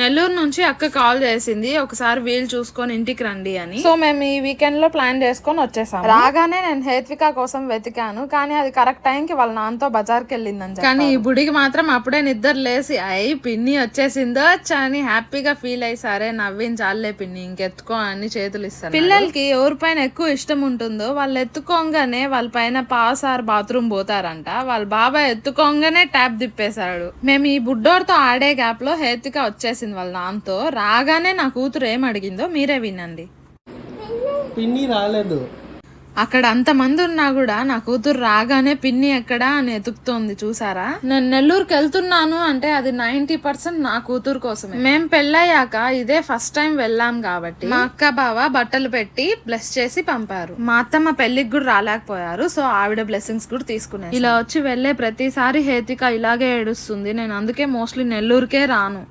నెల్లూరు నుంచి అక్క కాల్ చేసింది, ఒకసారి వీలు చూసుకొని ఇంటికి రండి అని. సో మేము ఈ వీకెండ్ లో ప్లాన్ చేసుకొని వచ్చేసాము. రాగానే నేను హేత్విక కోసం వెతికాను, కానీ అది కరెక్ట్ టైం కి వాళ్ళ నాన్నతో బజార్కి వెళ్ళిందని. కానీ ఈ బుడికి మాత్రం అప్పుడే నిద్ర లేసి అయ్యి పిన్ని వచ్చేసిందో అని హ్యాపీగా ఫీల్ అయ్యి, సరే నవ్వించాలే పిన్ని ఇంకెత్తుకో అని చేతులు ఇస్తాను. పిల్లలకి ఎవరిపైన ఎక్కువ ఇష్టం ఉంటుందో వాళ్ళు ఎత్తుకోగానే వాళ్ళ పైన పాసార్ బాత్రూమ్ పోతారంట. వాళ్ళ బాబాయ్ ఎత్తుకోగానే ట్యాప్ తిప్పేశాడు. మేము ఈ బుడ్డోడితో ఆడే గ్యాప్ లో హేత్విక వచ్చేసి వాళ్ళ నాన్నతో. రాగానే నా కూతురు ఏం అడిగిందో మీరే వినండి. పిన్ని రాలేదు. అక్కడ అంతమంది ఉన్నా కూడా నా కూతురు రాగానే పిన్ని ఎక్కడా అని ఎతుకుతోంది. చూసారా, నేను నెల్లూరుకి వెళ్తున్నాను అంటే అది 90% నా కూతురు కోసమే. మేం పెళ్ళయ్యాక ఇదే ఫస్ట్ టైం వెళ్ళాం కాబట్టి మా అక్క బావ బట్టలు పెట్టి బ్లెస్ చేసి పంపారు. మా అత్తమ్మ పెళ్లికి కూడా రాలేకపోయారు, సో ఆవిడ బ్లెస్సింగ్స్ కూడా తీసుకున్నాను. ఇలా వచ్చి వెళ్లే ప్రతిసారి హేతిక ఇలాగే ఏడుస్తుంది. నేను అందుకే మోస్ట్లీ నెల్లూరుకే రాను.